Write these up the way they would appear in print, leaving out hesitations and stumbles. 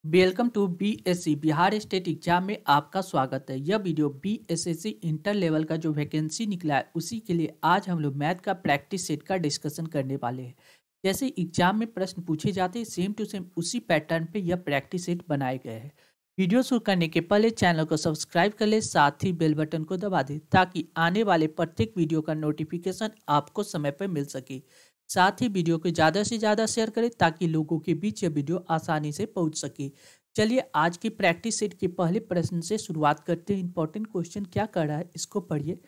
Welcome to BSC Bihar state exam में आपका स्वागत है। यह वीडियो बीएसएससी इंटर लेवल का जो वैकेंसी निकला है उसी के लिए आज हम लोग मैथ का प्रैक्टिस सेट का डिस्कशन करने वाले हैं। जैसे एग्जाम में प्रश्न पूछे जाते हैं सेम टू सेम उसी पैटर्न पे यह प्रैक्टिस सेट बनाए गए हैं। वीडियो शुरू करने के पहले चैनल को सब्सक्राइब कर ले, साथ ही बेल बटन को दबा दे ताकि आने वाले प्रत्येक वीडियो का नोटिफिकेशन आपको समय पर मिल सके। साथ ही वीडियो को ज़्यादा से ज़्यादा शेयर करें ताकि लोगों के बीच ये वीडियो आसानी से पहुंच सके। चलिए आज की प्रैक्टिस सेट के पहले प्रश्न से शुरुआत करते हैं। इंपॉर्टेंट क्वेश्चन क्या कर रहा है इसको पढ़िए।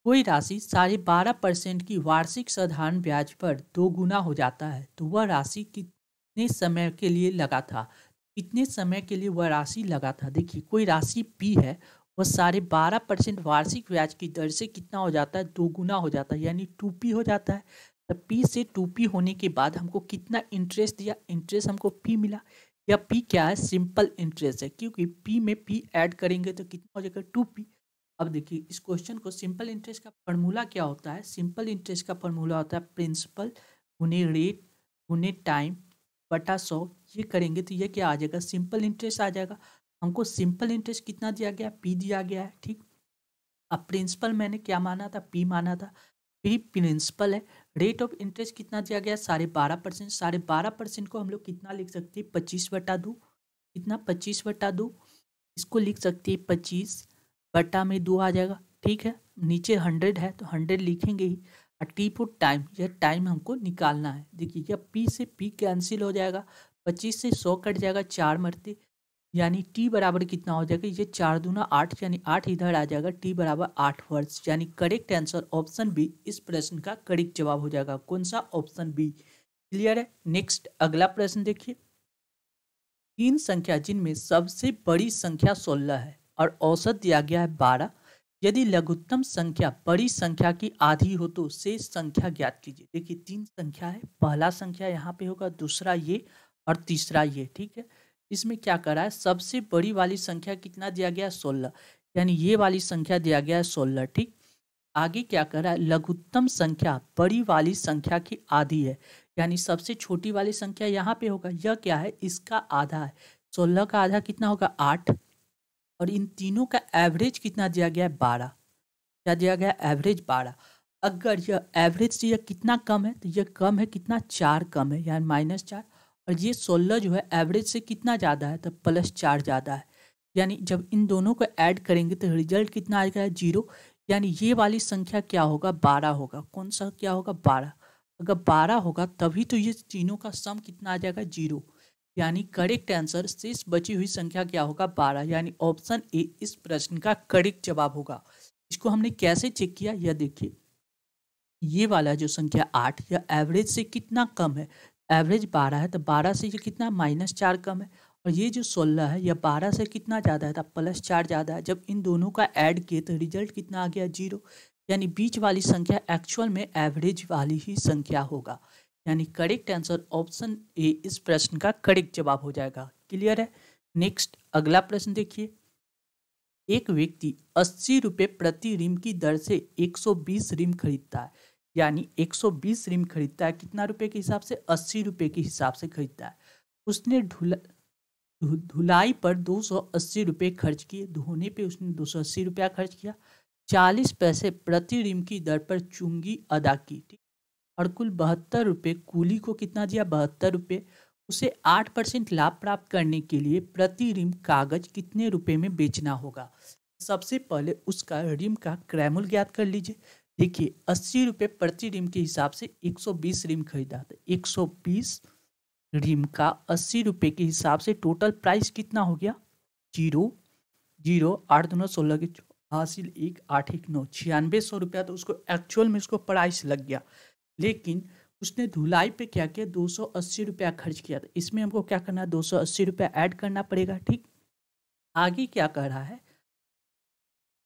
कोई राशि 12.5% की वार्षिक साधारण ब्याज पर 2 गुना हो जाता है तो वह राशि कितने समय के लिए लगा था। कितने समय के लिए वह राशि लगा था। देखिए कोई राशि पी है, वह 12.5% वार्षिक ब्याज की दर से कितना हो जाता है, 2 गुना हो जाता है, यानी 2p हो जाता है। तो p से 2p होने के बाद हमको कितना इंटरेस्ट दिया, इंटरेस्ट हमको p मिला। या p क्या है, सिंपल इंटरेस्ट है, क्योंकि p में p ऐड करेंगे तो कितना हो जाएगा 2p। अब देखिए इस क्वेश्चन को सिंपल इंटरेस्ट का फॉर्मूला क्या होता है। सिंपल इंटरेस्ट का फॉर्मूला होता है प्रिंसिपल गुने रेट गुने टाइम बटा 100। ये करेंगे तो ये क्या आ जाएगा, सिंपल इंटरेस्ट आ जाएगा। हमको सिंपल इंटरेस्ट कितना दिया गया, p दिया गया है, ठीक। अब प्रिंसिपल मैंने क्या माना था, p माना था, p प्रिंसिपल है। रेट ऑफ इंटरेस्ट कितना दिया गया, 12.5%। 12.5% को हम लोग कितना लिख सकते हैं, 25/2। कितना, 25/2। इसको लिख सकते हैं 25/2 आ जाएगा, ठीक है। नीचे 100 है तो 100 लिखेंगे ही। और टी फॉर टाइम, यह टाइम हमको निकालना है। देखिए यह p से p कैंसिल हो जाएगा, 25 से 100 कट जाएगा 4 मरते, यानी t बराबर कितना हो जाएगा, ये 4 दूना 8, यानी 8 इधर आ जाएगा, t बराबर 8 वर्ष। यानी करेक्ट आंसर ऑप्शन बी इस प्रश्न का करेक्ट जवाब हो जाएगा। कौन सा, ऑप्शन बी। क्लियर है। नेक्स्ट अगला प्रश्न देखिए। 3 संख्या जिनमें सबसे बड़ी संख्या 16 है और औसत दिया गया है 12। यदि लघुत्तम संख्या बड़ी संख्या की आधी हो तो शेष संख्या ज्ञात कीजिए। देखिए 3 संख्या है, पहला संख्या यहाँ पे होगा, दूसरा ये और तीसरा ये, ठीक है। इसमें क्या करा है, सबसे बड़ी वाली संख्या कितना दिया गया, 16, यानी ये वाली संख्या दिया गया है 16, ठीक। आगे क्या करा है, लघुत्तम संख्या बड़ी वाली संख्या की आधी है, यानी सबसे छोटी वाली संख्या यहाँ पे होगा, यह क्या है, इसका आधा है। 16 का आधा कितना होगा, 8। और इन तीनों का एवरेज कितना दिया गया है, 12। क्या दिया गया, एवरेज 12। अगर यह एवरेज से यह कितना कम है तो यह कम है, कितना, 4 कम है, यानी -4। और ये 16 जो है एवरेज से कितना ज़्यादा है, तो +4 ज़्यादा है। यानी जब इन दोनों को ऐड करेंगे तो रिजल्ट कितना आएगा, 0। यानी ये वाली संख्या क्या होगा, 12 होगा। कौन सा क्या होगा, 12। अगर 12 होगा तभी तो ये तीनों का सम कितना आ जाएगा, 0। यानी करेक्ट आंसर शेष बची हुई संख्या क्या होगा, 12। यानी ऑप्शन ए इस प्रश्न का करेक्ट जवाब होगा। इसको हमने कैसे चेक किया, यह देखिए। ये वाला जो संख्या 8 यह एवरेज से कितना कम है, एवरेज 12 है तो 12 से ये कितना, -4 कम है। और ये जो 16 है यह 12 से कितना ज़्यादा है, तो +4 ज़्यादा है। जब इन दोनों का ऐड किए तो रिजल्ट कितना आ गया, 0। यानी बीच वाली संख्या एक्चुअल में एवरेज वाली ही संख्या होगा। यानी करेक्ट आंसर ऑप्शन ए इस प्रश्न का करेक्ट जवाब हो जाएगा। क्लियर है। नेक्स्ट अगला प्रश्न देखिए। एक व्यक्ति 80 रुपये प्रति रिम की दर से 120 रिम खरीदता है, यानी 120 रिम खरीदता है, कितना रुपए के हिसाब से, 80 रुपये के हिसाब से खरीदता है। उसने धुलाई पर 280 रुपये खर्च किए, धोने पे उसने 280 रुपया खर्च किया, 40 पैसे प्रति रिम की दर पर चुंगी अदा की, ठीक। और कुल 72 रुपये कूली को कितना दिया, 72 रुपये। उसे 8% लाभ प्राप्त करने के लिए प्रति रिम कागज कितने रुपए में बेचना होगा। सबसे पहले उसका रिम का क्रय मूल्य ज्ञात कर लीजिए। देखिए 80 रुपये प्रति रिम के हिसाब से 120 रिम खरीदा, तो 120 रिम का 80 रुपये के हिसाब से टोटल प्राइस कितना हो गया, 0 0 8 दूना 16 के हासिल 1 8 1 9, 9600 रुपया। तो उसको एक्चुअल में उसको प्राइस लग गया, लेकिन उसने धुलाई पे क्या किया, 280 रुपया खर्च किया। था इसमें हमको क्या करना है, 280 रुपया ऐड करना पड़ेगा, ठीक। आगे क्या कर रहा है,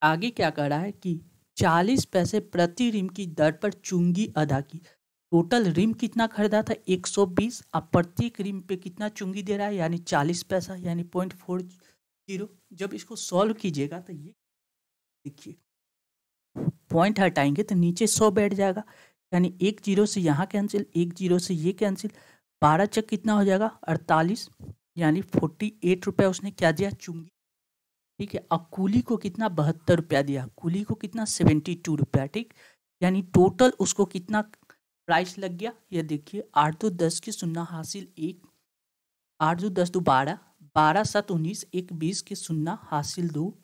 आगे क्या कर रहा है कि 40 पैसे प्रति रिम की दर पर चुंगी अदा की। टोटल रिम कितना खरीदा था, 120। अब प्रत्येक रिम पे कितना चुंगी दे रहा है, यानी 40 पैसा, यानी 0.40। जब इसको सॉल्व कीजिएगा तो ये देखिए पॉइंट हटाएंगे तो नीचे 100 बैठ जाएगा, यानी 1 0 से यहाँ कैंसिल, 1 0 से ये कैंसिल, 12 चक कितना हो जाएगा, 48। यानी 48 रुपया उसने क्या दिया, चुंगी। ठीक है, अब कूली को कितना 72 रुपया दिया, कूली को कितना 72 रुपया। ठीक, यानी टोटल उसको कितना प्राइस लग गया, ये देखिए 8 2 10 की शून्य हासिल 1, 8 2 10 2 12, 12 7 19, 1 20 की शून्य हासिल 2,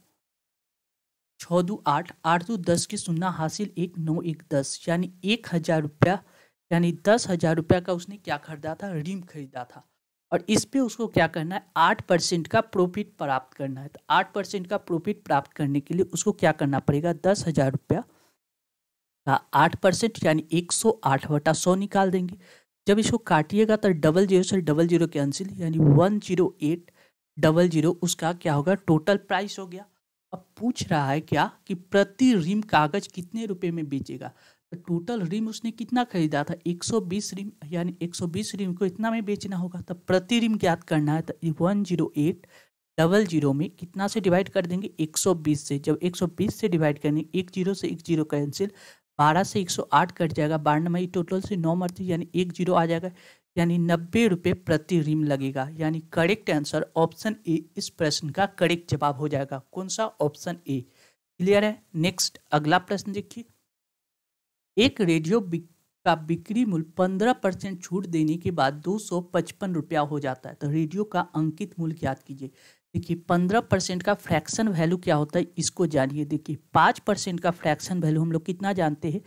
6 2 8, 8 2 10 की शून्य हासिल 1, 9 1 10, यानी 1000 रुपया, यानी 10,000 रुपया का उसने क्या खरीदा था, रिम खरीदा था। और इस पे उसको क्या करना है, 8% का प्रॉफिट प्राप्त करना है। तो 8% का प्रॉफिट प्राप्त करने के लिए उसको क्या करना पड़ेगा, 10,000 रुपया का 8% यानी 108/100 निकाल देंगे। जब इसको काटिएगा तो 00 से 00 कैंसिल, यानी 10800 उसका क्या होगा, टोटल प्राइस हो गया। अब पूछ रहा है क्या कि प्रति रिम कागज कितने रुपए में बेचेगा। तो टोटल रिम उसने कितना खरीदा था, 120 रिम, यानी 120 रिम को इतना में बेचना होगा। तब प्रति रिम ज्ञात करना है, तो 10800 में कितना से डिवाइड कर देंगे, 120 से। जब 120 से डिवाइड करेंगे, 10 से 10 कैंसिल, 12 से 108 कट जाएगा, 12 टोटल से 9 मरती, यानी 10 आ जाएगा, यानी 90 रुपये प्रति रिम लगेगा। यानी करेक्ट आंसर ऑप्शन ए इस प्रश्न का करेक्ट जवाब हो जाएगा। कौन सा, ऑप्शन ए। क्लियर है। नेक्स्ट अगला प्रश्न देखिए, एक रेडियो का बिक्री मूल्य 15% छूट देने के बाद 255 रुपया हो जाता है, तो रेडियो का अंकित मूल्य ज्ञात कीजिए। देखिए 15% का फ्रैक्शन वैल्यू क्या होता है, इसको जानिए। देखिए 5% का फ्रैक्शन वैल्यू हम लोग कितना जानते हैं,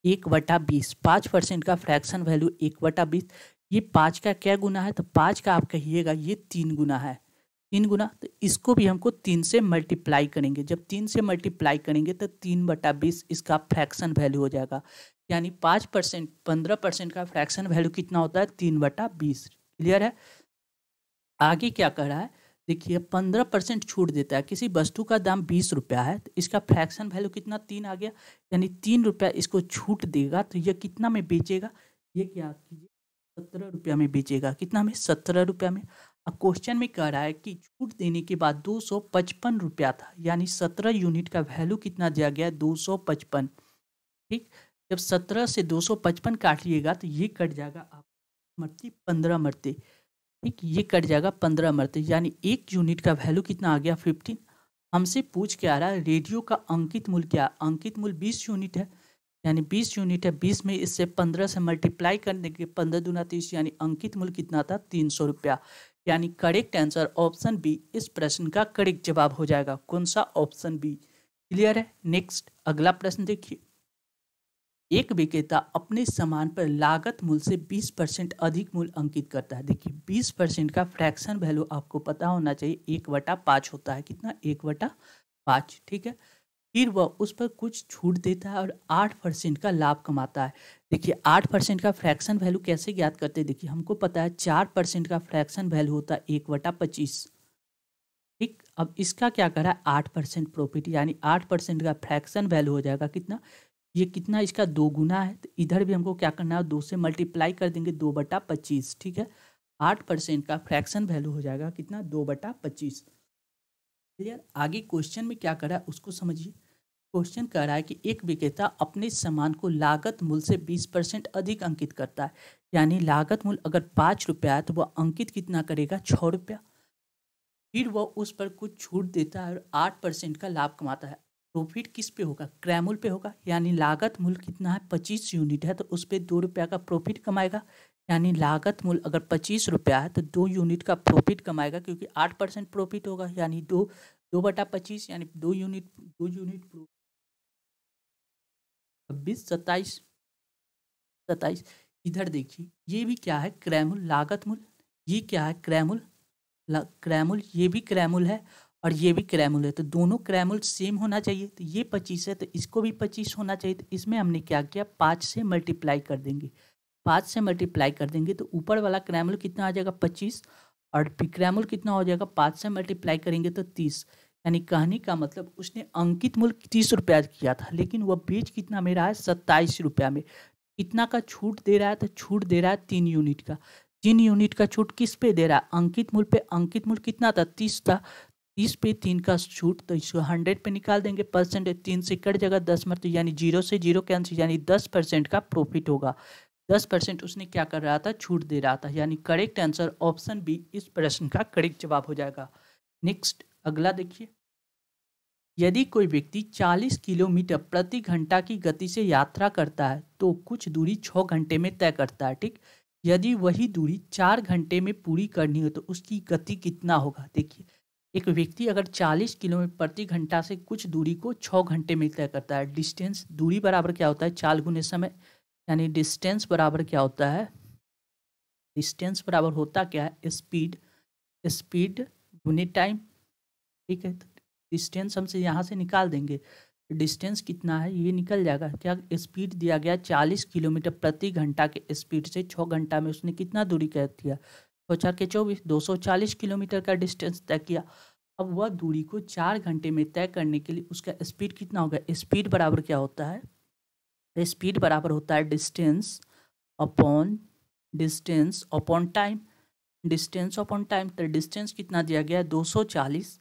1/20। 5% का फ्रैक्शन वैल्यू 1/20, ये 5 का क्या गुना है, तो 5 का आप कहिएगा ये 3 गुना है, 3 गुना। तो इसको भी हमको 3 से मल्टीप्लाई करेंगे। जब 3 से मल्टीप्लाई करेंगे तो 3/20 इसका फ्रैक्शन वैल्यू हो जाएगा। यानी 5%, 15% का फ्रैक्शन वैल्यू कितना होता है, 3/20। क्लियर है। आगे क्या कर रहा है, देखिए 15% छूट देता है, किसी वस्तु का दाम 20 रुपया है, तो इसका फ्रैक्शन वैल्यू कितना, 3 आ गया, यानी 3 रुपया इसको छूट देगा, तो ये कितना में बेचेगा, ये क्या कीजिए 17 रुपया में बेचेगा। कितना में, 17 रुपया में। अब क्वेश्चन में कह रहा है कि छूट देने के बाद 255 रुपया था, यानी 17 यूनिट का वैल्यू कितना दिया गया, 255। ठीक, जब 17 से 255 काटिएगा तो ये कट जाएगा आप मरती 15 मरते। ठीक, ये कट जाएगा 15 मरते, यानी 1 यूनिट का वैल्यू कितना आ गया, 15। हमसे पूछ के आ रहा है रेडियो का अंकित मूल्य क्या, अंकित मूल्य 20 यूनिट है, यानी 20 यूनिट है। 20 में इससे 15 से मल्टीप्लाई करने के 15 दूना 30, यानी अंकित मूल्य कितना था, 300 रुपया। यानी करेक्ट आंसर ऑप्शन बी इस प्रश्न का करेक्ट जवाब हो जाएगा। कौन सा, ऑप्शन बी। क्लियर है। नेक्स्ट अगला प्रश्न देखिए, एक विक्रेता अपने सामान पर लागत मूल्य से 20% अधिक मूल्य अंकित करता है। देखिए 20% का फ्रैक्शन वैल्यू आपको पता होना चाहिए, 1/5 होता है। कितना, 1/5। ठीक है, फिर वह उस पर कुछ छूट देता है और 8% का लाभ कमाता है। देखिए 8% का फ्रैक्शन वैल्यू कैसे ज्ञात करते हैं, देखिए हमको पता है 4% का फ्रैक्शन वैल्यू होता है 1/25। ठीक, अब इसका क्या करा है, 8% प्रॉफिट, यानी 8% का फ्रैक्शन वैल्यू हो जाएगा कितना, ये कितना, इसका 2 गुना है। तो इधर भी हमको क्या करना है, 2 से मल्टीप्लाई कर देंगे, 2/25। ठीक है, 8% का फ्रैक्शन वैल्यू हो जाएगा कितना, 2/25। क्लियर। आगे क्वेश्चन में क्या करा है उसको समझिए। क्वेश्चन कह रहा है कि एक विक्रेता अपने सामान को लागत मूल्य से 20% अधिक अंकित करता है, यानी लागत मूल्य अगर 5 रुपया है तो वह अंकित कितना करेगा, 6 रुपया। फिर वह उस पर कुछ छूट देता है और 8% का लाभ कमाता है। प्रॉफिट किस पे होगा, क्रय पे होगा, यानी लागत मूल्य कितना है, 25 यूनिट है, तो उस पर 2 रुपया का प्रॉफिट कमाएगा। यानी लागत मूल्य अगर 25 रुपया है तो 2 यूनिट का प्रॉफिट कमाएगा, क्योंकि 8% प्रॉफिट होगा, यानी 2/25, यानी 2 यूनिट 26 27 27। इधर देखिए ये भी क्या है, क्रय मूल्य, लागत मूल्य, ये क्या है, क्रय मूल्य, क्रैमुल, ये भी क्रैमुल है और ये भी क्रैमुल है, तो दोनों क्रैमुल सेम होना चाहिए। तो ये 25 है तो इसको भी 25 होना चाहिए। तो इसमें हमने क्या किया, 5 से मल्टीप्लाई कर देंगे, 5 से मल्टीप्लाई कर देंगे तो ऊपर वाला क्रैमुल कितना आ जाएगा, 25, और क्रैमुल कितना हो जाएगा, 5 से मल्टीप्लाई करेंगे तो 30। यानी कहने का मतलब उसने अंकित मूल्य 30 रुपया किया था, लेकिन वह बेच कितना में रहा है, 27 रुपया में। कितना का छूट दे रहा है, तो छूट दे रहा है 3 यूनिट का। 3 यूनिट का छूट किस पे दे रहा है, अंकित मूल्य पे। अंकित मूल्य कितना था, 30 था, 30 पे 3 का छूट, तो इसको 100 पे निकाल देंगे, परसेंटेज 3 से कट जाएगा, 10 मतलब, यानी 0 से 0 कैंसिल, यानी 10% का प्रॉफिट होगा। 10% उसने क्या कर रहा था, छूट दे रहा था। यानी करेक्ट आंसर ऑप्शन बी इस प्रश्न का करेक्ट जवाब हो जाएगा। नेक्स्ट अगला देखिए, यदि कोई व्यक्ति 40 किलोमीटर प्रति घंटा की गति से यात्रा करता है तो कुछ दूरी 6 घंटे में तय करता है, ठीक। यदि वही दूरी 4 घंटे में पूरी करनी हो तो उसकी गति कितना होगा। देखिए, एक व्यक्ति अगर 40 किलोमीटर प्रति घंटा से कुछ दूरी को 6 घंटे में तय करता है, डिस्टेंस दूरी बराबर क्या होता है, 4 गुने समय, यानी डिस्टेंस बराबर क्या होता है, डिस्टेंस बराबर होता क्या है, स्पीड, स्पीड गुने टाइम, ठीक है। तो डिस्टेंस हमसे यहाँ से निकाल देंगे, डिस्टेंस कितना है ये निकल जाएगा, क्या स्पीड दिया गया 40 किलोमीटर प्रति घंटा के स्पीड से 6 घंटा में उसने कितना दूरी तय किया, 4 के 24, 240 किलोमीटर का डिस्टेंस तय किया। अब वह दूरी को 4 घंटे में तय करने के लिए उसका स्पीड कितना होगा, स्पीड बराबर क्या होता है, स्पीड बराबर होता है distance upon time, distance upon time. तो डिस्टेंस कितना दिया गया है 240,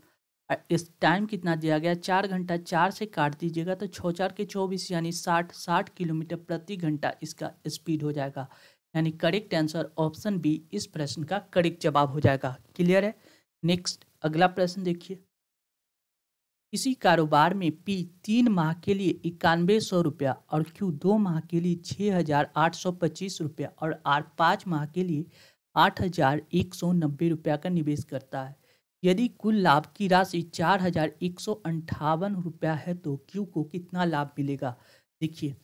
इस टाइम कितना दिया गया 4 घंटा, 4 से काट दीजिएगा तो 6 4 के 24 यानी 60 किलोमीटर प्रति घंटा इसका स्पीड हो जाएगा। यानी करेक्ट आंसर ऑप्शन बी इस प्रश्न का करेक्ट जवाब हो जाएगा। क्लियर है। नेक्स्ट अगला प्रश्न देखिए, किसी कारोबार में पी 3 माह के लिए 9100 रुपया और क्यू 2 माह के लिए 6825 रुपया और आर 5 माह के लिए 8190 रुपया का निवेश करता है। यदि कुल लाभ की राशि 4158 रुपया है तो क्यू को कितना लाभ मिलेगा। देखिए,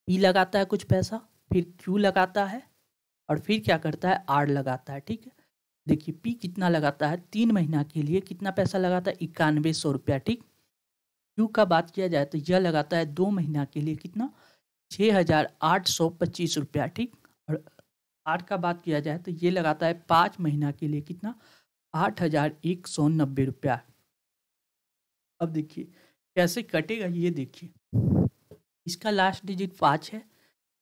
पी लगाता है कुछ पैसा, फिर क्यू लगाता है और फिर क्या करता है, आर लगाता है, ठीक है। देखिए, पी कितना लगाता है, 3 महीना के लिए कितना पैसा लगाता है, 9100 रुपया, ठीक। क्यू का बात किया जाए तो यह लगाता है 2 महीना के लिए कितना, 6825 रुपया, ठीक। और आर का बात किया जाए तो ये लगाता है 5 महीना के लिए कितना, 8190 रुपया। अब देखिए कैसे कटेगा ये देखिए, इसका लास्ट डिजिट 5 है,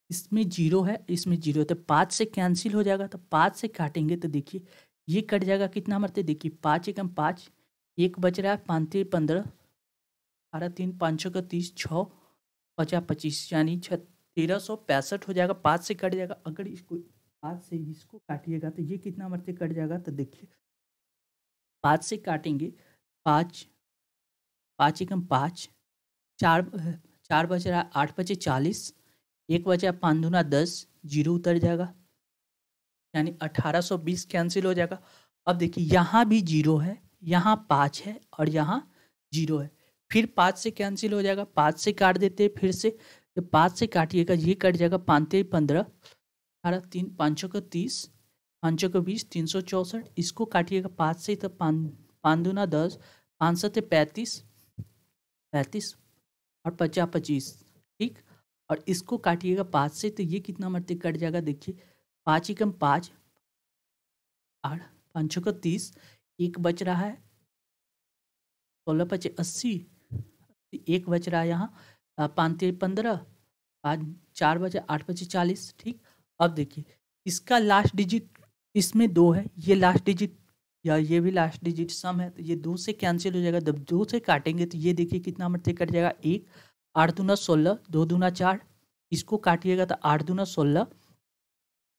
इसमें 0 है, इसमें 0 है, तो 5 से कैंसिल हो जाएगा, तो 5 से काटेंगे तो देखिए ये कट जाएगा, कितना मरते देखिए 5 एकम 5, एक बच रहा है 5 3 15, 18 3 5 का 30, 6 50 25 यानी 1365 हो जाएगा, 5 से कट जाएगा। अगर इसको 5 से इसको काटिएगा तो ये कितना मरते कट जाएगा, तो देखिए 5 से काटेंगे, 5 5 एकम 5, 4 बच रहा है, 8 बचे 40, एक बचा 5 दूना 10, 0 उतर जाएगा यानी 1820 कैंसिल हो जाएगा। अब देखिए यहाँ भी 0 है, यहाँ 5 है और यहाँ 0 है, फिर 5 से कैंसिल हो जाएगा, 5 से काट देते हैं फिर से, जब 5 से काटिएगा ये कट जाएगा, 5 3 15, 18 3 5 का 30, 5 का 20, 364, इसको काटिएगा 5 से तो 5 दूना 10, 5 7 35 35 और 50 25, ठीक। और इसको काटिएगा 5 से तो ये कितना मरते कट जाएगा, देखिए 5 एकम 5, 8 5 का 30, एक बच रहा है 16 पचे 80, एक बच रहा है यहाँ 5 3 15, 5 4 बचे 8 बचे 40, ठीक। अब देखिए इसका लास्ट डिजिट इसमें 2 है, ये लास्ट डिजिट या ये भी लास्ट डिजिट सम है, तो ये 2 से कैंसिल हो जाएगा, जब 2 से काटेंगे तो ये देखिए कितना मरते कट जाएगा, 1 8 दूना 16, 2 दूना 4, इसको काटिएगा तो 8 दूना 16,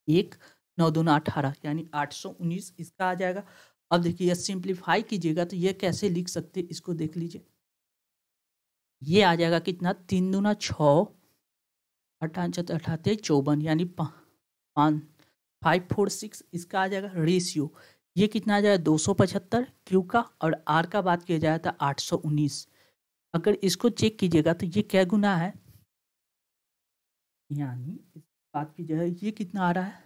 1 9 दूना 18 यानी 819 इसका आ जाएगा। अब देखिए सिंप्लीफाई कीजिएगा तो ये कैसे लिख सकते, इसको देख लीजिए, ये आ जाएगा कितना, 3 दूना 6, 88 54 यानी 546 इसका आ जाएगा। रेशियो ये कितना आ जाएगा 275 क्यू का, और आर का बात किया जाए तो 819। अगर इसको चेक कीजिएगा तो ये क्या गुना है, यानी इस बात की जाए ये कितना आ रहा है,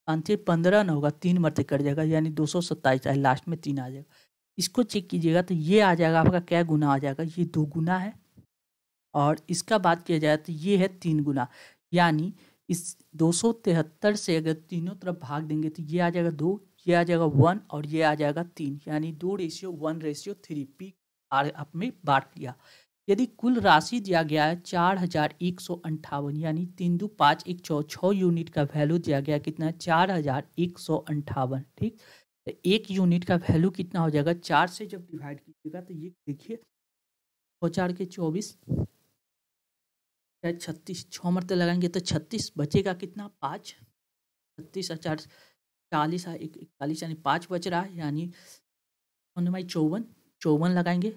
5 15 ना होगा, 3 मरते कट जाएगा यानी 227 है, लास्ट में 3 आ जाएगा। इसको चेक कीजिएगा तो ये आ जाएगा आपका क्या गुना आ जाएगा, ये 2 गुना है, और इसका बात किया जाए तो ये है 3 गुना, यानी इस 273 से अगर तीनों तरफ भाग देंगे तो ये आ जाएगा 2, ये आ जाएगा 1 और ये आ जाएगा 3, यानी 2:1:3 पी आर आप में बांट लिया। यदि कुल राशि दिया गया है 4158 यानी 3 2 5 1 6 यूनिट का वैल्यू दिया गया कितना है 4158, ठीक। तो 1 यूनिट का वैल्यू कितना हो जाएगा, 4 से जब डिवाइड कीजिएगा तो ये देखिए 4 4 के 24, क्या 36 6 मरते लगाएंगे तो 36 बचेगा कितना 5, 36 और 4 40 41 यानी 5 बच रहा है, यानी 54 54 लगाएंगे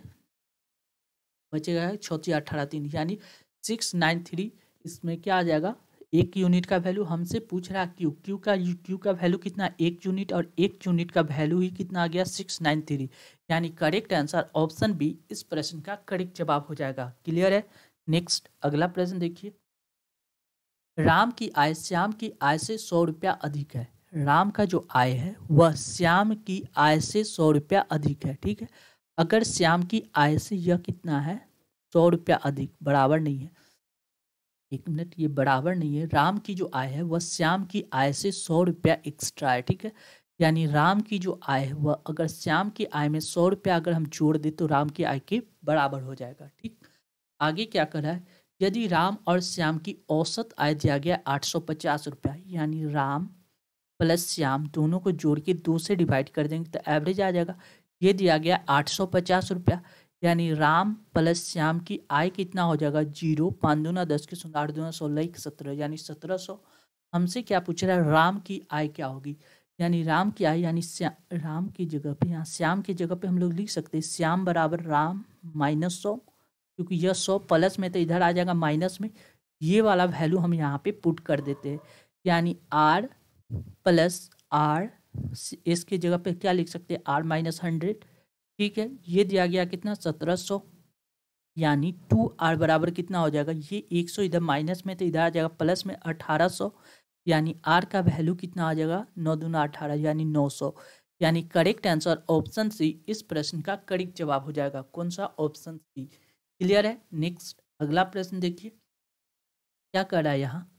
बचेगा 34 18 3 यानी 693। इसमें क्या आ जाएगा, एक यूनिट का वैल्यू हमसे पूछ रहा है क्यू का वैल्यू कितना 1 यूनिट, और 1 यूनिट का वैल्यू ही कितना आ गया 693, यानी करेक्ट आंसर ऑप्शन बी इस प्रश्न का करेक्ट जवाब हो जाएगा। क्लियर है। नेक्स्ट अगला प्रश्न देखिए, राम की आय श्याम की आय से 100 रुपया अधिक है। राम का जो आय है वह श्याम की आय से 100 रुपया अधिक है। ठीक है, अगर श्याम की आय से यह कितना है 100 रुपया अधिक, बराबर नहीं है, एक मिनट, ये बराबर नहीं है। राम की जो आय है वह श्याम की आय से 100 रुपया एक्स्ट्रा है। ठीक है, यानी राम की जो आय है वह अगर श्याम की आय में 100 रुपया अगर हम जोड़ दे तो राम की आय के बराबर हो जाएगा। ठीक, आगे क्या कर रहा है, यदि राम और श्याम की औसत आय दिया गया 850 रुपया, यानी राम प्लस श्याम दोनों को जोड़ के 2 से डिवाइड कर देंगे तो एवरेज आ जाएगा। ये दिया गया 850 रुपया, यानी राम प्लस श्याम की आय कितना हो जाएगा 0, 5 दूना 10 के 8 दूना 16 17, यानी 1700। हमसे क्या पूछ रहा है, राम की आय क्या होगी, यानी राम की आय, यानी राम की जगह पे यहाँ श्याम की जगह पे हम लोग लिख सकते हैं श्याम बराबर राम माइनस 100, क्योंकि यह 100 प्लस में तो इधर आ जाएगा माइनस में, ये वाला वैल्यू हम यहाँ पे पुट कर देते हैं, यानी आर प्लस आर, इसकी जगह पे क्या लिख सकते हैं आर माइनस 100। ठीक है, ये दिया गया कितना 1700, यानी 2r बराबर कितना हो जाएगा, ये 100 इधर माइनस में तो इधर आ जाएगा प्लस में 1800, यानी r का वैल्यू कितना आ जाएगा 9 दूना 18 यानी 900, यानी करेक्ट आंसर ऑप्शन सी इस प्रश्न का करेक्ट जवाब हो जाएगा। कौन सा, ऑप्शन सी। क्लियर है। नेक्स्ट अगला प्रश्न देखिए, क्या कर रहा है यहाँ,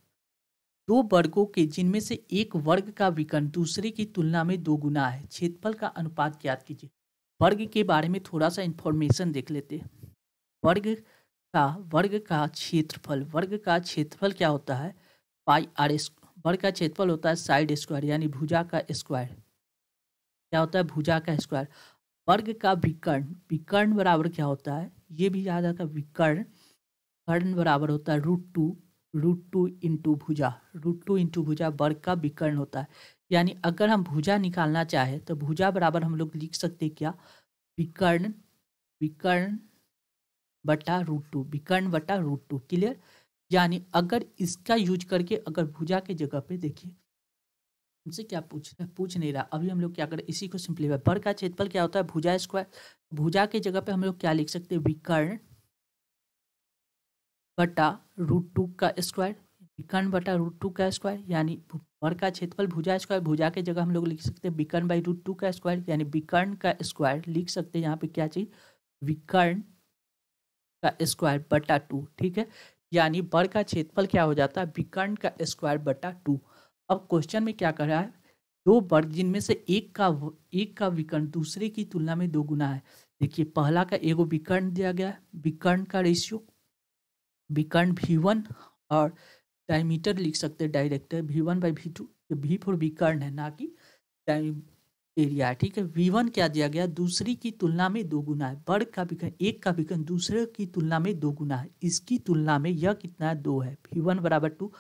दो वर्गों के जिनमें से एक वर्ग का विकर्ण दूसरे की तुलना में 2 गुना है, क्षेत्रफल का अनुपात ज्ञात कीजिए। वर्ग के बारे में थोड़ा सा इंफॉर्मेशन देख लेते हैं। वर्ग का क्षेत्रफल क्या होता है, पाई आर। वर्ग का क्षेत्रफल होता है साइड स्क्वायर, यानी भुजा का स्क्वायर। क्या होता है, भुजा का स्क्वायर। वर्ग का विकर्ण बराबर क्या होता है, ये भी याद रखा, विकर्ण बराबर होता है √2 इंटू भुजा वर्ग का विकर्ण होता है। यानी अगर हम भुजा निकालना चाहे तो भुजा बराबर हम लोग लिख सकते हैं क्या, विकर्ण बटा √2। क्लियर। यानी अगर इसका यूज करके अगर भुजा के जगह पे देखिए, हमसे क्या पूछ नहीं रहा, अभी हम लोग क्या करें, इसी को सिंपलीफाई। वर्ग का क्षेत्रफल क्या होता है भुजा स्क्वायर, भुजा के जगह पे हम लोग क्या लिख सकते हैं, विकर्ण बटा √2 का स्क्वायर, विकर्ण बटा √2 का स्क्वायर, यानी वर्ग का क्षेत्रफल भुजा स्क्वायर, भुजा के जगह हम लोग लिख सकते हैं विकर्ण बाई √2 का स्क्वायर, यानी विकर्ण का स्क्वायर लिख सकते हैं यहाँ पे क्या चाहिए, विकर्ण का स्क्वायर बटा 2। ठीक है, यानी वर्ग का क्षेत्रफल क्या हो जाता है, विकर्ण का स्क्वायर बटा 2। अब क्वेश्चन में क्या कर रहा है, दो वर्ग जिनमें से एक का विकर्ण दूसरे की तुलना में 2 गुना है। देखिए पहला का एगो विकर्ण दिया गया है, विकर्ण का रेशियो, विकर्ण V1 और डायमीटर लिख सकते हैं director V1 by V2, V4 विकर्ण है ना कि एरिया है। ठीक है, V1 क्या दिया गया, दूसरी की तुलना में 2 गुना है। वर्ग का विकर्ण, एक का विकर्ण दूसरे की तुलना में 2 गुना है, इसकी तुलना में यह कितना है 2 है, V1 बराबर 2।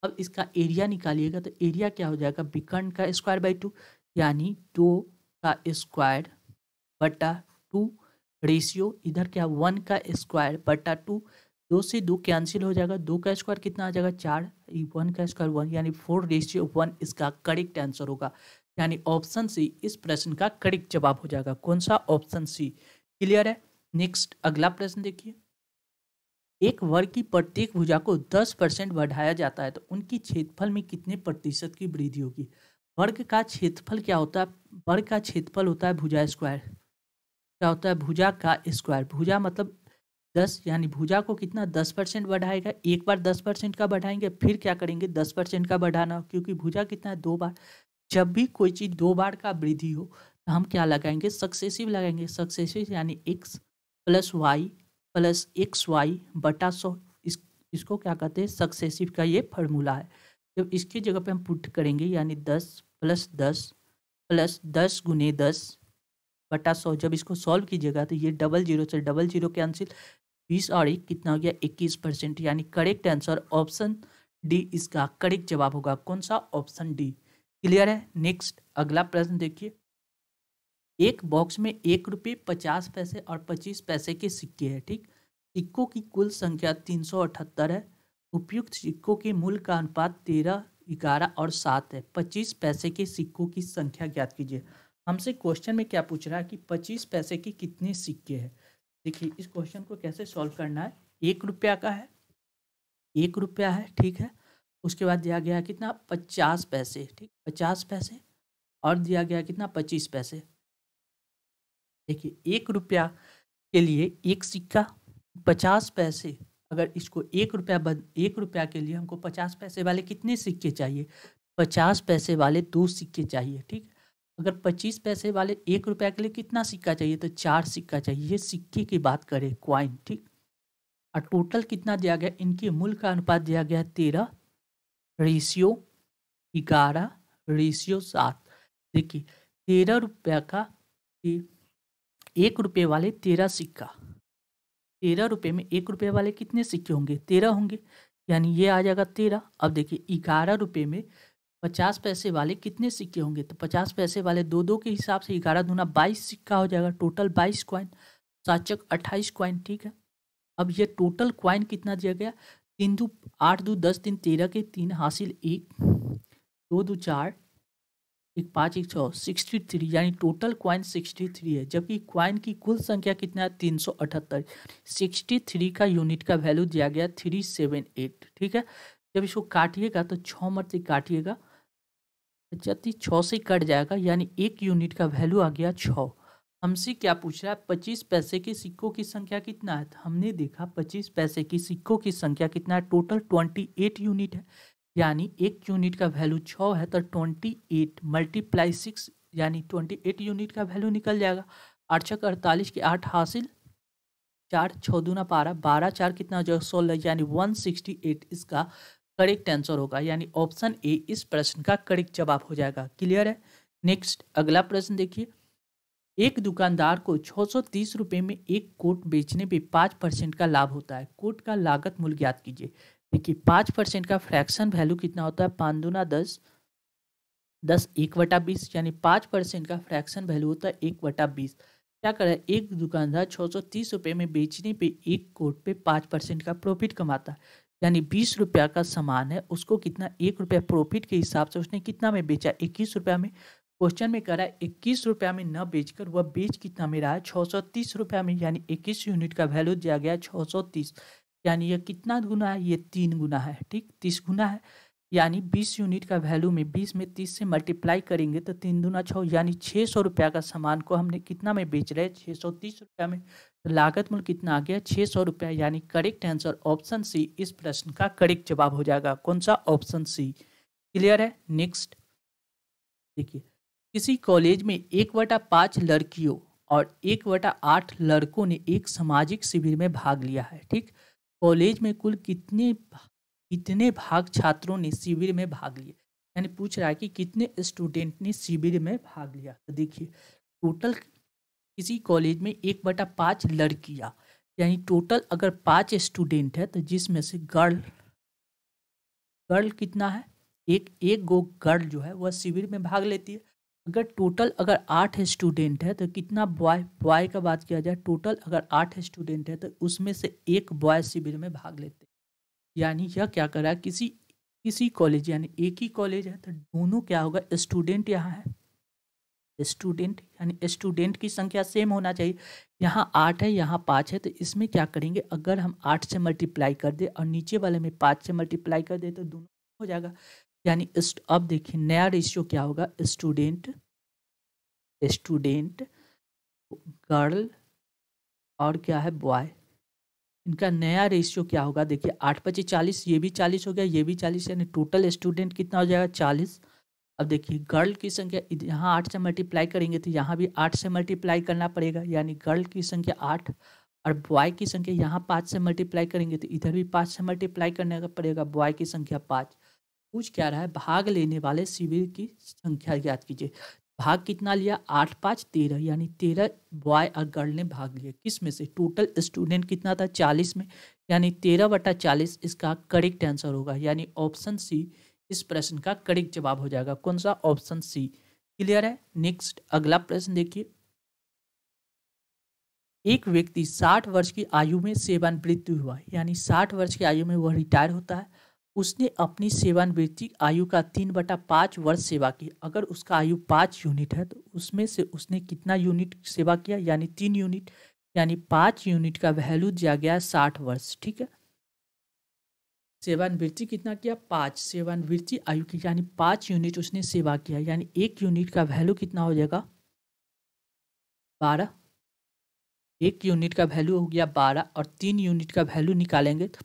अब इसका एरिया निकालिएगा तो एरिया क्या हो जाएगा, विकर्ण का स्क्वायर बाई 2, यानी 2 का स्क्वायर बटा 2, रेशियो इधर क्या 1 का स्क्वायर बटा 2, 2 से 2 कैंसिल हो जाएगा, 2 का स्क्वायर कितना आ जाएगा 4, 1 का स्क्वायर 1, यानी 4:1 इसका करेक्ट आंसर होगा। यानी ऑप्शन सी इस प्रश्न का करेक्ट जवाब हो जाएगा। कौन सा, ऑप्शन सी। क्लियर है। नेक्स्ट अगला प्रश्न देखिए, एक वर्ग की प्रत्येक भुजा को 10% बढ़ाया जाता है तो उनकी क्षेत्रफल में कितने प्रतिशत की वृद्धि होगी। वर्ग का क्षेत्रफल क्या होता है, वर्ग का क्षेत्रफल होता है भुजा स्क्वायर, क्या होता है भुजा का स्क्वायर, भुजा मतलब 10, यानी भुजा को कितना 10% बढ़ाएगा, एक बार 10% का बढ़ाएंगे फिर क्या करेंगे 10% का बढ़ाना, क्योंकि भुजा कितना है 2 बार। जब भी कोई चीज़ 2 बार का वृद्धि हो तो हम क्या लगाएंगे, सक्सेसिव लगाएंगे, सक्सेसिव यानी x plus y plus x y बटा 100, इसको क्या कहते हैं सक्सेसिव का ये फार्मूला है। जब इसकी जगह पे हम पुट करेंगे यानी 10 प्लस 10 प्लस 10 गुने 10 बटा 100, जब इसको सॉल्व कीजिएगा तो ये 00 से 00 कैंसिल, 20 और 1 कितना हो गया 21%, यानी करेक्ट आंसर ऑप्शन डी इसका करेक्ट जवाब होगा। कौन सा? Option D. क्लियर है? नेक्स्ट अगला प्रश्न देखिए। एक बॉक्स में 1 रुपये 50 पैसे और 25 पैसे के सिक्के हैं, ठीक। सिक्कों की कुल संख्या 378 है। उपयुक्त सिक्कों के मूल्य का अनुपात 13, 11 और 7 है। 25 पैसे के सिक्कों की संख्या ज्ञात कीजिए। हमसे क्वेश्चन में क्या पूछ रहा है कि 25 पैसे के कितने सिक्के हैं। देखिए इस क्वेश्चन को कैसे सॉल्व करना है। 1 रुपया का है, 1 रुपया है, ठीक है। उसके बाद दिया गया है कितना 50 पैसे, ठीक, 50 पैसे, और दिया गया कितना 25 पैसे। देखिए 1 रुपया के लिए एक सिक्का, 50 पैसे, अगर इसको 1 रुपया 1 रुपया के लिए हमको 50 पैसे वाले कितने सिक्के चाहिए? 50 पैसे वाले 2 सिक्के चाहिए, ठीक। अगर 25 पैसे वाले 1 रुपया के लिए कितना सिक्का चाहिए? तो 4 सिक्का चाहिए। ये सिक्के की बात करें, क्वाइन, ठीक। और टोटल कितना दिया गया? इनके मूल्य का अनुपात दिया गया 13:11:7। देखिए 13 रुपया का 1 रुपये वाले 13 सिक्का, 13 रुपये में 1 रुपये वाले कितने सिक्के होंगे? 13 होंगे, यानी ये आ जाएगा 13। अब देखिए 11 रुपये में 50 पैसे वाले कितने सिक्के होंगे? तो 50 पैसे वाले 2-2 के हिसाब से 11 दूना 22 सिक्का हो जाएगा। टोटल 22 क्वाइन, 7 28 क्वाइन, ठीक है। अब ये टोटल क्वाइन कितना दिया गया? 3 दू 8 दू 10 3 13 के 3 हासिल 1, 2 दू 4, 1 5 1 6, 63, यानी टोटल क्वाइन 63 है। जबकि क्वाइन की कुल संख्या कितना है? 378। 63 का यूनिट का वैल्यू दिया गया 378, ठीक है। जब इसको काटिएगा तो 6 मत से काटिएगा, 6 से कट जाएगा, यानी 1 यूनिट का वैल्यू आ गया 6। हमसे क्या पूछ रहा है? 25 पैसे के सिक्कों की संख्या कितना है? तो हमने देखा 25 पैसे की सिक्कों की संख्या कितना है? टोटल 28 यूनिट है, यानी 1 यूनिट का वैल्यू 6 है, तो 28 मल्टीप्लाई 6, यानी 28 यूनिट का वैल्यू निकल जाएगा। 8 छक 48 के 8 हासिल 4, 6 दूना 12, 12 4 कितना हो जाएगा 16, यानी 168 इसका करेक्ट आंसर होगा, यानी ऑप्शन ए इस प्रश्न का करेक्ट जवाब हो जाएगा। क्लियर है? नेक्स्ट अगला प्रश्न देखिए। एक दुकानदार को 630 रुपये में एक कोट बेचने पे 5% का लाभ होता है। कोट का लागत मूल्य ज्ञात कीजिए। देखिए 5% का फ्रैक्शन वैल्यू कितना होता है? 5 दूना 10, 10 1/20, यानी 5% का फ्रैक्शन वैल्यू होता है 1/20। क्या कर रहा है? एक दुकानदार 630 रुपये में बेचने पे एक कोट पे 5% का प्रॉफिट कमाता है, यानी 20 रुपया का सामान है, उसको कितना 1 रुपया प्रॉफिट के हिसाब से उसने कितना में बेचा? 21 रुपया में। क्वेश्चन में कह रहा है 21 रुपया में न बेचकर वह बेच कितना में रहा है? 630 रुपया में, यानी 21 यूनिट का वैल्यू दिया गया 630, यानी यह कितना गुना है? ये 3 गुना है, ठीक, 30 गुना है। यानी 20 यूनिट का वैल्यू में 20 में 30 से मल्टीप्लाई करेंगे तो 3 दूना 6, यानी 600 रुपया का सामान को हमने कितना में बेच रहे हैं? 630 रुपया में। तो लागत मूल्य कितना आ गया? 600 रुपया, यानी करेक्ट आंसर ऑप्शन सी इस प्रश्न का करेक्ट जवाब हो जाएगा। कौन सा? Option C. क्लियर है? नेक्स्ट देखिए। किसी कॉलेज में 1/5 लड़कियों और 1/8 लड़कों ने एक सामाजिक शिविर में भाग लिया है, ठीक। कॉलेज में कुल कितने भाग छात्रों ने शिविर में भाग लिए? यानी पूछ रहा है कि कितने स्टूडेंट ने शिविर में भाग लिया। तो देखिए टोटल किसी कॉलेज में 1/5 लड़कियां, यानी टोटल अगर 5 स्टूडेंट है तो जिसमें से गर्ल कितना है? एक गो गर्ल जो है वह शिविर में भाग लेती है। अगर टोटल अगर 8 स्टूडेंट है तो कितना बॉय का बात किया जाए, टोटल अगर 8 स्टूडेंट है तो उसमें से एक बॉय शिविर में भाग लेते हैं। यानी यह क्या कर रहा है? किसी कॉलेज, यानी एक ही कॉलेज है तो दोनों क्या होगा? स्टूडेंट यहाँ है, स्टूडेंट, यानी स्टूडेंट की संख्या सेम होना चाहिए। यहाँ 8 है, यहाँ 5 है, तो इसमें क्या करेंगे? अगर हम 8 से मल्टीप्लाई कर दे और नीचे वाले में 5 से मल्टीप्लाई कर दे तो दोनों हो जाएगा। यानी अब देखिए नया रेशियो क्या होगा? स्टूडेंट गर्ल और क्या है? बॉय। इनका नया रेशियो क्या होगा? देखिए 8×5 40, ये भी 40 हो गया, ये भी 40, यानी टोटल स्टूडेंट कितना हो जाएगा? 40। अब देखिए गर्ल की संख्या यहाँ 8 से मल्टीप्लाई करेंगे तो यहाँ भी 8 से मल्टीप्लाई करना पड़ेगा, यानी गर्ल की संख्या 8, और बॉय की संख्या यहाँ 5 से मल्टीप्लाई करेंगे तो इधर भी 5 से मल्टीप्लाई करने का पड़ेगा, बॉय की संख्या 5। पूछ क्या रहा है? भाग लेने वाले शिविर की संख्या ज्ञात कीजिए। भाग कितना लिया, 8 5 13, यानी 13 बॉय और गर्ल ने भाग लिया। किस में से, टोटल स्टूडेंट कितना था, 40 में, यानी 13/40 इसका करेक्ट आंसर होगा, यानी ऑप्शन सी इस प्रश्न का करेक्ट जवाब हो जाएगा। कौन सा, ऑप्शन सी। क्लियर है। नेक्स्ट अगला प्रश्न देखिए, एक व्यक्ति 60 वर्ष की आयु में सेवानिवृत्ति हुआ, यानी 60 वर्ष की आयु में वह रिटायर होता है। उसने अपनी सेवानिवृत्ति आयु का 3/5 वर्ष सेवा की। अगर उसका आयु 5 यूनिट है तो उसमें से उसने कितना यूनिट सेवा किया, यानी 3 यूनिट, यानी 5 यूनिट का वैल्यू दिया गया है 60 वर्ष। ठीक है, सेवानिवृत्ति कितना किया, 5, सेवानिवृत्ति आयु की, यानी 5 यूनिट उसने सेवा किया, यानी 1 यूनिट का वैल्यू कितना हो जाएगा, 12। 1 यूनिट का वैल्यू हो गया 12 और 3 यूनिट का वैल्यू निकालेंगे तो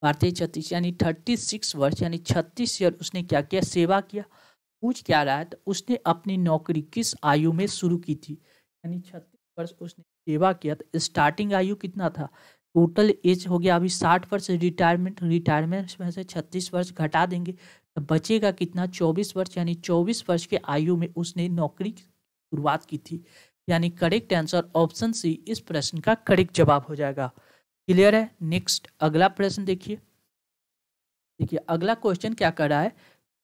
36, यानी 36 वर्ष, यानी 36 ईयर उसने क्या किया, सेवा किया। पूछ क्या रहा है, तो उसने अपनी नौकरी किस आयु में शुरू की थी, यानी 36 वर्ष उसने सेवा किया। तो स्टार्टिंग आयु कितना था, टोटल एज हो गया अभी 60 वर्ष, रिटायरमेंट में से 36 वर्ष घटा देंगे तो बचेगा कितना, 24 वर्ष, यानी 24 वर्ष के आयु में उसने नौकरी की शुरुआत की थी, यानी करेक्ट आंसर ऑप्शन सी इस प्रश्न का करेक्ट जवाब हो जाएगा। क्लियर है। नेक्स्ट अगला प्रश्न देखिए, अगला क्वेश्चन क्या कर रहा है,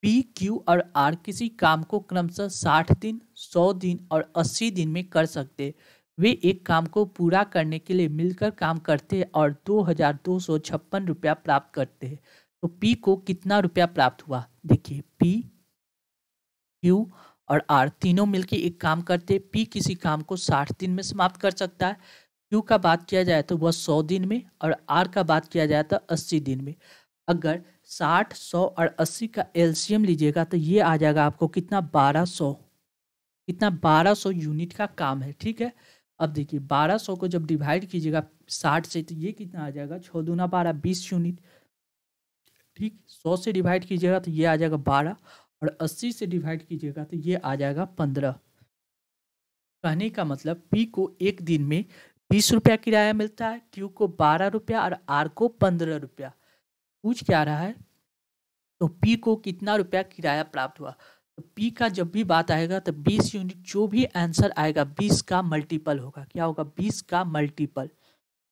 पी, क्यू और आर किसी काम को क्रमशः 60 दिन, 100 दिन और 80 दिन में कर सकते। वे एक काम को पूरा करने के लिए मिलकर काम करते हैं और 2256 रुपया प्राप्त करते हैं। तो पी को कितना रुपया प्राप्त हुआ, देखिए पी, क्यू और आर तीनों मिलकर एक काम करते। पी किसी काम को 60 दिन में समाप्त कर सकता है, क्यू का बात किया जाए तो वह 100 दिन में, और आर का बात किया जाए तो 80 दिन में। अगर 60, 100 और 80 का एलसीएम लीजिएगा तो ये आ जाएगा आपको कितना, 1200, कितना, 1200 यूनिट का काम है। ठीक है, अब देखिए 1200 को जब डिवाइड कीजिएगा 60 से तो ये कितना आ जाएगा, 6 दूना 12, 20 यूनिट। ठीक, 100 से डिवाइड कीजिएगा तो ये आ जाएगा 12, और 80 से डिवाइड कीजिएगा तो ये आ जाएगा 15। कहने का मतलब पी को एक दिन में 20 रुपया किराया मिलता है, क्यू को 12 रुपया और आर को 15 रुपया। पूछ क्या रहा है, तो पी को कितना रुपया किराया प्राप्त हुआ। तो पी का जब भी बात आएगा तो 20 यूनिट, जो भी आंसर आएगा 20 का मल्टीपल होगा। क्या होगा, 20 का मल्टीपल।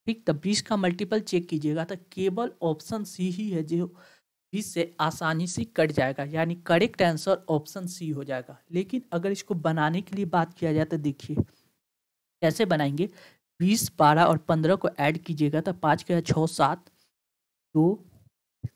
ठीक, तो 20 का मल्टीपल चेक कीजिएगा तो केवल ऑप्शन सी ही है जो 20 से आसानी से कट जाएगा, यानी करेक्ट आंसर ऑप्शन सी हो जाएगा। लेकिन अगर इसको बनाने के लिए बात किया जाए तो देखिए कैसे बनाएंगे, 20, 12 और 15 को ऐड कीजिएगा तो 5 के 6, 7, 2,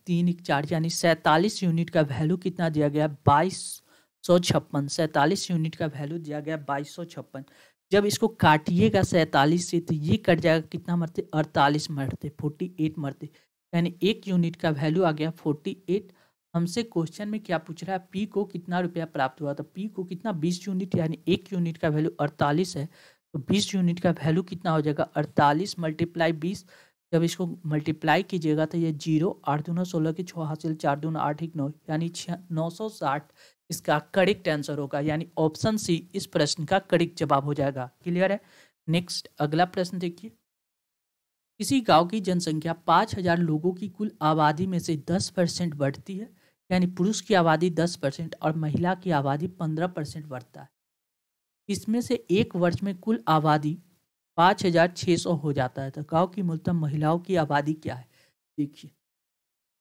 3, 1, 4, यानी 47 यूनिट का वैल्यू कितना दिया गया, 2256। 47 यूनिट का वैल्यू दिया गया 2256। जब इसको काटिएगा 47 से तो ये कट जाएगा, कितना मरते, 48 मरते, 48 मरते, यानी 1 यूनिट का वैल्यू आ गया 48। हमसे क्वेश्चन में क्या पूछ रहा है, पी को कितना रुपया प्राप्त हुआ, तो पी को कितना, 20 यूनिट, यानी 1 यूनिट का वैल्यू 48 है, तो 20 यूनिट का वैल्यू कितना हो जाएगा, 48 × 20। जब इसको मल्टीप्लाई कीजिएगा तो ये 0, 8 दूना 16 की 6 हासिल, 4 दूना 8 1 9, यानी 960 इसका करेक्ट आंसर होगा, यानी ऑप्शन सी इस प्रश्न का करेक्ट जवाब हो जाएगा। क्लियर है। नेक्स्ट अगला प्रश्न देखिए, किसी गांव की जनसंख्या 5000 लोगों की कुल आबादी में से 10% बढ़ती है, यानी पुरुष की आबादी 10% और महिला की आबादी 15% बढ़ता है। इसमें से एक वर्ष में कुल आबादी 5600 हो जाता है। तो गांव की मूलतः महिलाओं की आबादी क्या है, देखिए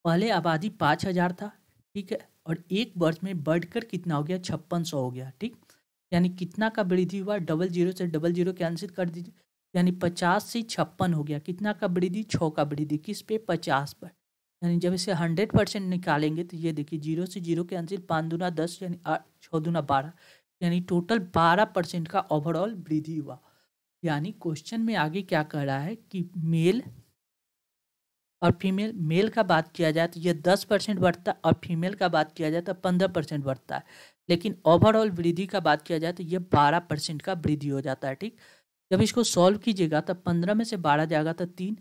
पहले आबादी 5000 था, ठीक है, और एक वर्ष में बढ़कर कितना हो गया, 5600 हो गया। ठीक, यानी कितना का वृद्धि हुआ, 00 से 00 कैंसिल कर दीजिए, यानी 50 से 56 हो गया। कितना का वृद्धि, 6 का वृद्धि, किस पे, 50 पर। यानी जब इसे 100% निकालेंगे तो ये देखिए 0 से 0 कैंसिल, 5 दूना 10, यानी 6 दूना 12, यानी टोटल 12% का ओवरऑल वृद्धि हुआ। यानी क्वेश्चन में आगे क्या कह रहा है कि मेल और फीमेल, मेल का बात किया जाए तो ये 10% बढ़ता है, और फीमेल का बात किया जाए तो 15% बढ़ता है। लेकिन ओवरऑल वृद्धि का बात किया जाए तो ये 12% का वृद्धि हो जाता है। ठीक, जब इसको सॉल्व कीजिएगा तो 15 में से 12 जाएगा तो 3,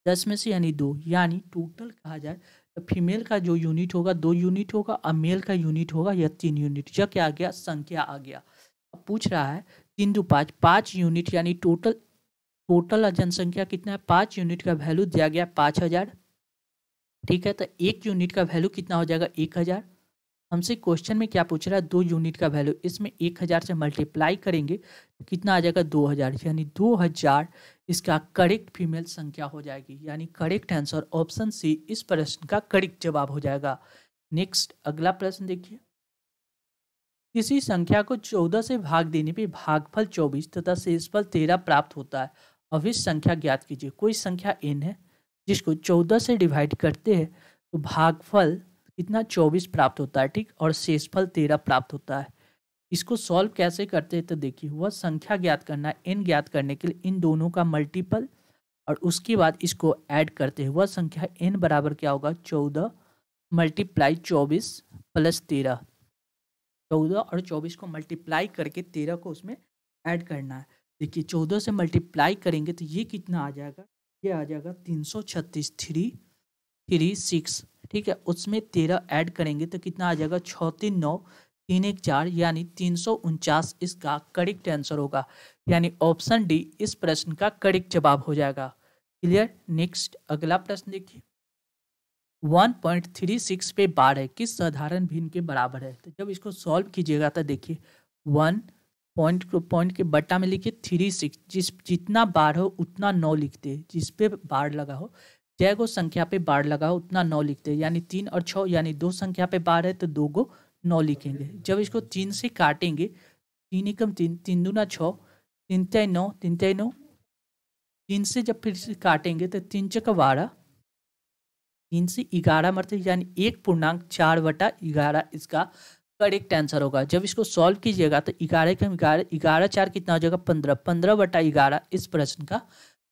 10 में से यानी 2, यानी टोटल कहा जाए तो फीमेल का जो यूनिट होगा 2 यूनिट होगा, और मेल का यूनिट होगा या 3 यूनिट। यह क्या आ गया, संख्या आ गया। अब पूछ रहा है 3 2 5, 5 यूनिट, यानी टोटल जनसंख्या कितना है, 5 यूनिट का वैल्यू दिया गया 5000। ठीक है, तो 1 यूनिट का वैल्यू कितना हो जाएगा, 1000। हमसे क्वेश्चन में क्या पूछ रहा है, 2 यूनिट का वैल्यू, इसमें 1000 से मल्टीप्लाई करेंगे तो कितना आ जाएगा 2000, यानी 2000 इसका करेक्ट फीमेल संख्या हो जाएगी। यानी करेक्ट आंसर ऑप्शन सी इस प्रश्न का करेक्ट जवाब हो जाएगा। नेक्स्ट अगला प्रश्न देखिए, किसी संख्या को 14 से भाग देने पे भागफल 24 तथा शेषफल 13 प्राप्त होता है। अब इस संख्या ज्ञात कीजिए। कोई संख्या n है जिसको 14 से डिवाइड करते हैं तो भागफल कितना 24 प्राप्त होता है, ठीक, और शेषफल 13 प्राप्त होता है। इसको सॉल्व कैसे करते हैं तो देखिए, वह संख्या ज्ञात करना है। n ज्ञात करने के लिए इन दोनों का मल्टीपल और उसके बाद इसको ऐड करते हैं। वह संख्या n बराबर क्या होगा, 14 मल्टीप्लाई 24 प्लस 13। 14 और 24 को मल्टीप्लाई करके 13 को उसमें ऐड करना है। देखिए 14 से मल्टीप्लाई करेंगे तो ये कितना आ जाएगा, ये आ जाएगा 336 336, ठीक है। उसमें 13 ऐड करेंगे तो कितना आ जाएगा 6 3 9 3 1 4, यानी 349 इसका करेक्ट आंसर होगा। यानी ऑप्शन डी इस प्रश्न का करेक्ट जवाब हो जाएगा। क्लियर। नेक्स्ट अगला प्रश्न देखिए, 1.36 पे बार है, किस साधारण भिन्न के बराबर है। तो जब इसको सॉल्व कीजिएगा तो देखिए 1 पॉइंट के बट्टा में लिखिए 36, जितना बार हो उतना 9 लिखते हैं। जिस पे बार लगा हो, जय को संख्या पे बार लगा हो उतना 9 लिखते हैं। यानी 3 और 6, यानी 2 संख्या पे बार है तो 2 को 9 लिखेंगे। जब इसको 3 से काटेंगे, 3 एकम 3, 3 दूना 6, 3 तिया 9, 3 तिया 9, 3 से जब फिर से काटेंगे तो 3 चौका 12, 3 से 11 मरते, यानी 1.4/11 इसका करेक्ट आंसर होगा। जब इसको सॉल्व कीजिएगा तो 11 कम 11, 11 4 कितना हो जाएगा 15, 15/11 इस प्रश्न का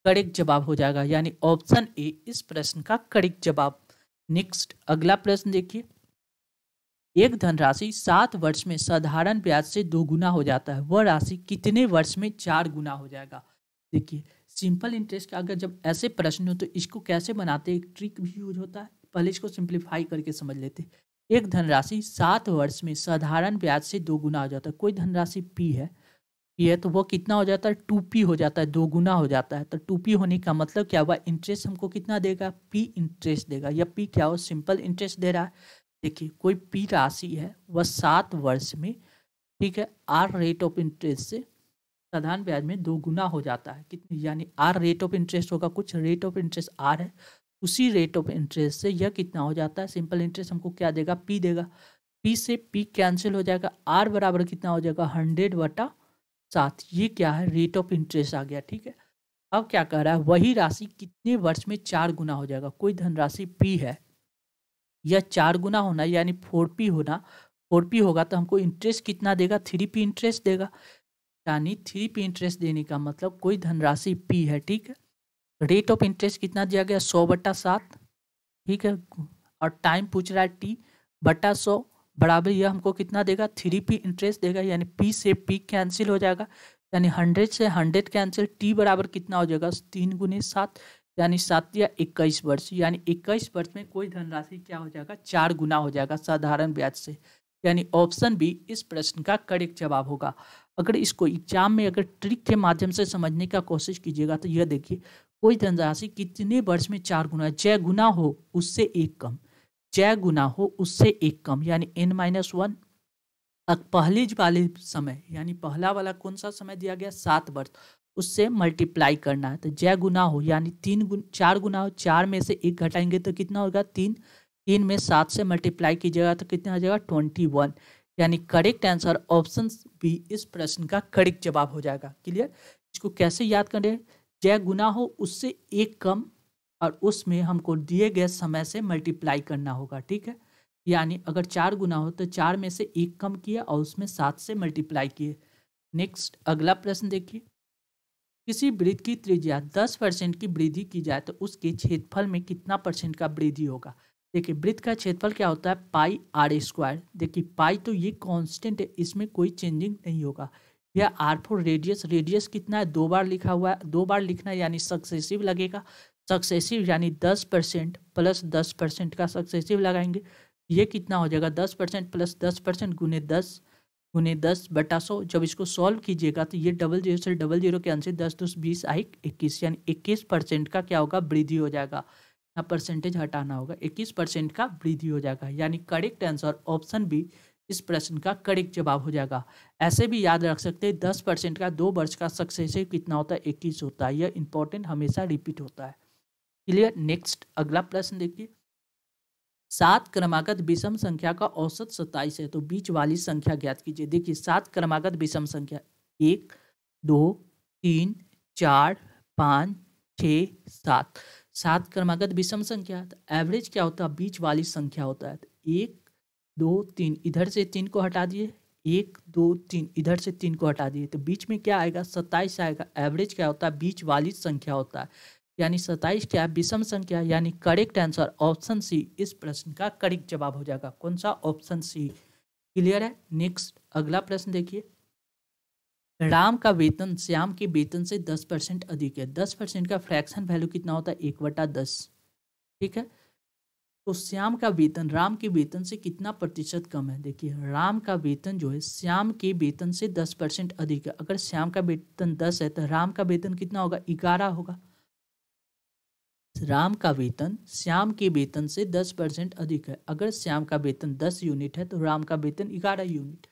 करेक्ट जवाब हो जाएगा। यानी ऑप्शन ए इस प्रश्न का करेक्ट जवाब। नेक्स्ट अगला प्रश्न देखिए, एक धनराशि 7 वर्ष में साधारण ब्याज से 2 गुना हो जाता है, वह राशि कितने वर्ष में 4 गुना हो जाएगा। देखिए सिंपल इंटरेस्ट का अगर जब ऐसे प्रश्न हो तो इसको कैसे बनाते हैं, एक ट्रिक भी यूज होता है। पहले इसको सिंप्लीफाई करके समझ लेते। एक धनराशि 7 वर्ष में साधारण ब्याज से 2 गुना हो जाता है। कोई धनराशि पी है तो वो कितना हो जाता है 2p हो जाता है, 2 गुना हो जाता है। तो 2p होने का मतलब क्या हुआ, इंटरेस्ट हमको कितना देगा, p इंटरेस्ट देगा। या p क्या हो, सिंपल इंटरेस्ट दे रहा है। देखिए कोई p राशि है वह 7 वर्ष में, ठीक है, r रेट ऑफ इंटरेस्ट से साधारण ब्याज में 2 गुना हो जाता है। कितनी, यानी r रेट ऑफ इंटरेस्ट होगा, कुछ रेट ऑफ इंटरेस्ट r है, उसी रेट ऑफ इंटरेस्ट से यह कितना हो जाता है, सिंपल इंटरेस्ट हमको क्या देगा, p देगा। p से p कैंसिल हो जाएगा, r बराबर कितना हो जाएगा 100/7। ये क्या है, रेट ऑफ इंटरेस्ट आ गया, ठीक है। अब क्या कह रहा है, वही राशि कितने वर्ष में 4 गुना हो जाएगा। कोई धनराशि p है, यह 4 गुना होना यानी 4p होना, 4p होगा तो हमको इंटरेस्ट कितना देगा, 3p इंटरेस्ट देगा। यानी 3p इंटरेस्ट देने का मतलब कोई धनराशि p है, ठीक है। रेट ऑफ इंटरेस्ट कितना दिया गया 100/7, ठीक है, और टाइम पूछ रहा है t/100 बराबर यह हमको कितना देगा 3p इंटरेस्ट देगा। यानी p से p कैंसिल हो जाएगा, यानी 100 से 100 कैंसिल, t बराबर कितना हो जाएगा 3 × 7, यानी 7 या 21 वर्ष। यानी 21 वर्ष में कोई धनराशि क्या हो जाएगा 4 गुना हो जाएगा साधारण ब्याज से। यानी ऑप्शन बी इस प्रश्न का करेक्ट जवाब होगा। अगर इसको एग्जाम में अगर ट्रिक के माध्यम से समझने का कोशिश कीजिएगा तो यह देखिए, कोई धनराशि कितने वर्ष में 4 गुना, जय गुना हो उससे 1 कम, जय गुना हो उससे 1 कम, यानी n-1। पहले वाले समय यानी पहला वाला कौन सा समय दिया गया 7 वर्ष, उससे मल्टीप्लाई करना है। तो जय गुना हो यानी 4 गुना हो, 4 में से 1 घटाएंगे तो कितना होगा 3, 3 में 7 से मल्टीप्लाई कीजिएगा तो कितना आ जाएगा 21। यानी करेक्ट आंसर ऑप्शन बी इस प्रश्न का करेक्ट जवाब हो जाएगा। क्लियर। इसको कैसे याद करें, जय गुना हो उससे 1 कम और उसमें हमको दिए गए समय से मल्टीप्लाई करना होगा, ठीक है। यानी अगर 4 गुना हो तो 4 में से 1 कम किया और उसमें 7 से मल्टीप्लाई किए। नेक्स्ट अगला प्रश्न देखिए, किसी वृत्त की त्रिज्या 10% की वृद्धि की जाए तो उसके क्षेत्रफल में कितना % का वृद्धि होगा। देखिए वृत्त का क्षेत्रफल क्या होता है πr²। देखिए पाई तो ये कांस्टेंट है, इसमें कोई चेंजिंग नहीं होगा। यह r4 रेडियस कितना है 2 बार लिखा हुआ है, 2 बार लिखना है यानी सक्सेसिव लगेगा। सक्सेसिव यानी 10% प्लस 10% का सक्सेसिव लगाएंगे, ये कितना हो जाएगा 10% प्लस 10% गुने 10/100। जब इसको सॉल्व कीजिएगा तो ये 00 से 00 के आंसर 10 × 20 = 21, यानी 21% का क्या होगा वृद्धि हो जाएगा। ना परसेंटेज हटाना होगा, 21% का वृद्धि हो जाएगा। यानी करेक्ट आंसर ऑप्शन बी इस प्रश्न का करेक्ट जवाब हो जाएगा। ऐसे भी याद रख सकते हैं 10% का 2 वर्ष का सक्सेसिव कितना होता है, 21 होता है। यह इंपॉर्टेंट हमेशा रिपीट होता है। क्लियर। नेक्स्ट अगला प्रश्न देखिए, 7 क्रमागत विषम संख्या का औसत 27 है, तो बीच वाली संख्या ज्ञात कीजिए। देखिए 7 क्रमागत विषम संख्या 1 2 3 4 5 6 7, 7 क्रमागत विषम संख्या। तो एवरेज क्या होता है, बीच वाली संख्या होता है। तो 1 2 3 इधर से 3 को हटा दिए, 1 2 3 इधर से 3 को हटा दिए, तो बीच में क्या आएगा, 27 आएगा। एवरेज क्या होता है, बीच वाली संख्या होता है। यानी 27 क्या है, विषम संख्या। यानी करेक्ट आंसर ऑप्शन सी इस प्रश्न का करेक्ट जवाब हो जाएगा। कौन सा, ऑप्शन सी। क्लियर है। नेक्स्ट अगला प्रश्न देखिए, राम का वेतन श्याम के वेतन से 10% अधिक है। 10% का फ्रैक्शन वैल्यू कितना होता है, 1/10। ठीक है। तो श्याम का वेतन राम के वेतन से कितना प्रतिशत कम है। देखिए राम का वेतन जो है श्याम के वेतन से 10% अधिक है। अगर श्याम का वेतन 10 है तो राम का वेतन कितना होगा, 11 होगा। राम का वेतन श्याम के वेतन से 10% अधिक है। अगर श्याम का वेतन 10 यूनिट है तो राम का वेतन 11 यूनिट।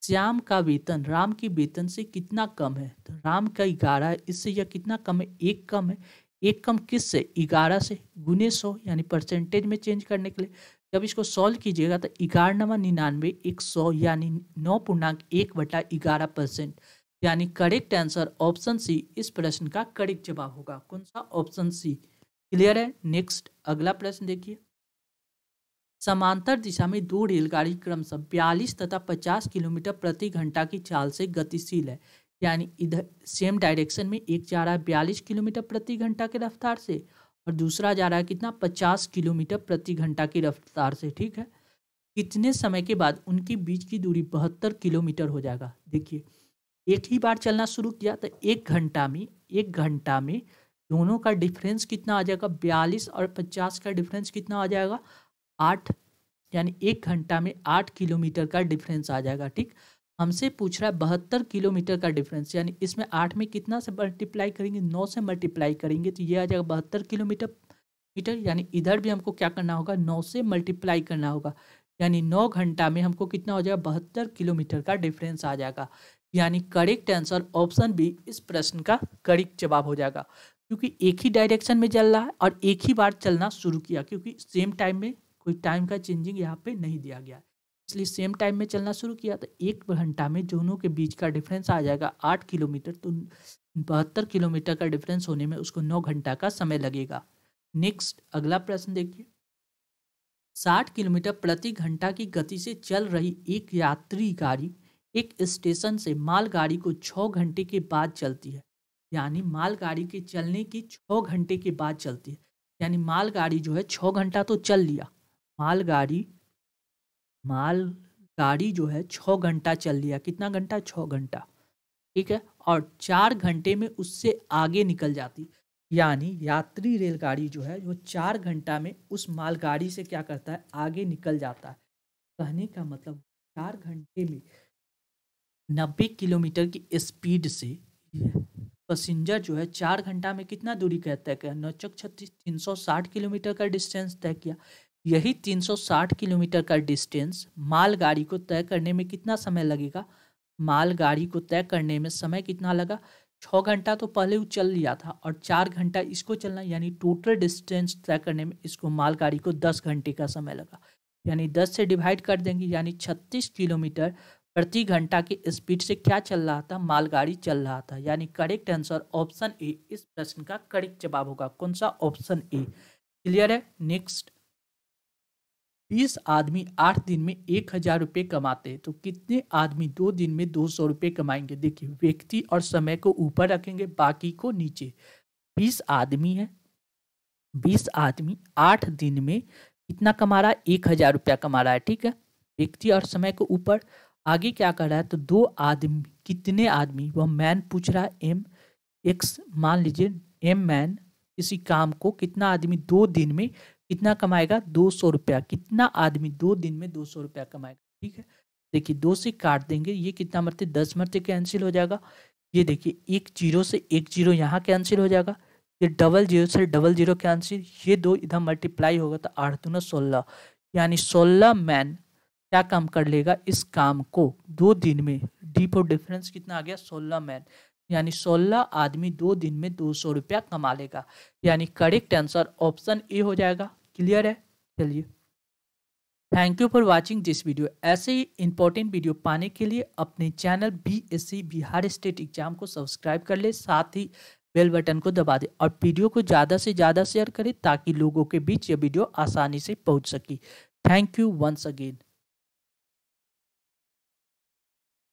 श्याम का वेतन राम के वेतन से कितना कम है, तो राम का 11 है, इससे यह कितना कम है, 1 कम है। 1 कम किस से, 11 से, गुने 100, यानी परसेंटेज में चेंज करने के लिए जब इसको सॉल्व कीजिएगा तो 11×99 100, यानी 9.1/11%। यानी करेक्ट आंसर ऑप्शन सी इस प्रश्न का करेक्ट जवाब होगा। कौन सा, ऑप्शन सी। क्लियर है। नेक्स्ट अगला प्रश्न देखिए, समांतर दिशा में 2 रेलगाड़ी क्रमशः 42 तथा 50 किलोमीटर प्रति घंटा की चाल से गतिशील है। यानी इधर सेम डायरेक्शन में एक जा रहा है 42 किलोमीटर प्रति घंटा की रफ्तार से और दूसरा जा रहा है कितना, 50 किलोमीटर प्रति घंटा की रफ्तार से। ठीक है। कितने समय के बाद उनकी बीच की दूरी 72 किलोमीटर हो जाएगा। देखिए एक ही बार चलना शुरू किया तो 1 घंटा में दोनों का डिफरेंस कितना आ जाएगा, 42 और 50 का डिफरेंस कितना आ जाएगा, 8। यानी 1 घंटा में 8 किलोमीटर का डिफरेंस आ जाएगा। ठीक, हमसे पूछ रहा है 72 किलोमीटर का डिफरेंस, यानी इसमें 8 में कितना से मल्टीप्लाई करेंगे, 9 से मल्टीप्लाई करेंगे तो ये आ जाएगा 72 किलोमीटर। यानी इधर भी हमको क्या करना होगा, 9 से मल्टीप्लाई करना होगा। यानी 9 घंटा में हमको कितना हो जाएगा, 72 किलोमीटर का डिफरेंस आ जाएगा। यानी करेक्ट आंसर ऑप्शन बी इस प्रश्न का करेक्ट जवाब हो जाएगा, क्योंकि एक ही डायरेक्शन में चल रहा है और एक ही बार चलना शुरू किया, क्योंकि सेम टाइम में कोई टाइम का चेंजिंग यहाँ पे नहीं दिया गया, इसलिए सेम टाइम में चलना शुरू किया तो 1 घंटा में दोनों के बीच का डिफरेंस आ जाएगा 8 किलोमीटर। तो 72 किलोमीटर का डिफरेंस होने में उसको 9 घंटा का समय लगेगा। नेक्स्ट अगला प्रश्न देखिए, 60 किलोमीटर प्रति घंटा की गति से चल रही एक यात्री गाड़ी एक स्टेशन से मालगाड़ी को 6 घंटे के बाद चलती है। यानी मालगाड़ी के चलने की 6 घंटे के बाद चलती है। यानी मालगाड़ी जो है 6 घंटा तो चल लिया, मालगाड़ी जो है 6 घंटा चल लिया। कितना घंटा, 6 घंटा। ठीक है। और 4 घंटे में उससे आगे निकल जाती। यानी यात्री रेलगाड़ी जो है वो 4 घंटा में उस मालगाड़ी से क्या करता है, आगे निकल जाता है। कहने का मतलब 4 घंटे में 90 किलोमीटर की स्पीड से पैसेंजर जो है 4 घंटा में कितना दूरी का तय किया, 9×36 360 किलोमीटर का डिस्टेंस तय किया। यही 360 किलोमीटर का डिस्टेंस मालगाड़ी को तय करने में कितना समय लगेगा, मालगाड़ी को तय करने में समय कितना लगा, 6 घंटा तो पहले वो चल लिया था और 4 घंटा इसको चलना, यानी टोटल डिस्टेंस तय करने में इसको मालगाड़ी को 10 घंटे का समय लगा। यानी 10 से डिवाइड कर देंगे, यानी 36 किलोमीटर प्रति घंटा की स्पीड से क्या चल रहा था, मालगाड़ी चल रहा था। यानी करेक्ट आंसर ऑप्शन ए इस प्रश्न का करेक्ट जवाब होगा। कौन सा, ऑप्शन ए। क्लियर है। नेक्स्ट, 20 आदमी 8 दिन में 1000 रुपये कमाते हैं, तो कितने आदमी 2 दिन में 200 रुपये कमाएंगे। देखिए व्यक्ति और समय को ऊपर रखेंगे, बाकी को नीचे। 20 आदमी है, 20 आदमी 8 दिन में कितना कमा रहा है, 1000 रुपया कमा रहा है। ठीक है। व्यक्ति और समय को ऊपर, आगे क्या कर रहा है, तो 2 आदमी, कितने आदमी, वह मैन पूछ रहा है, एम एक्स मान लीजिए, एम मैन किसी काम को कितना आदमी 2 दिन में कितना कमाएगा, 200 रुपया। कितना आदमी 2 दिन में 200 रुपया कमाएगा। ठीक है। देखिए 2 से काट देंगे, ये कितना मरते, 10 मरते कैंसिल हो जाएगा। ये देखिए 1 0 से 1 0 यहाँ कैंसिल हो जाएगा, ये 00 से 00 कैंसिल, ये 2 इधर मल्टीप्लाई होगा तो 8 दूना 16, यानी 16 मैन क्या काम कर लेगा इस काम को 2 दिन में। डी फॉर डिफरेंस कितना आ गया 16 मैन, यानी 16 आदमी 2 दिन में 200 रुपया कमा लेगा, यानी करेक्ट आंसर ऑप्शन ए हो जाएगा। क्लियर है? चलिए, thank you for watching this video. ऐसे ही इंपॉर्टेंट वीडियो पाने के लिए अपने channel BSc Bihar state exam को सब्सक्राइब कर ले, साथ ही बेल बटन को दबा दे और वीडियो को ज़्यादा से ज़्यादा शेयर करें ताकि लोगों के बीच ये वीडियो आसानी से पहुंच सके। Thank you once again.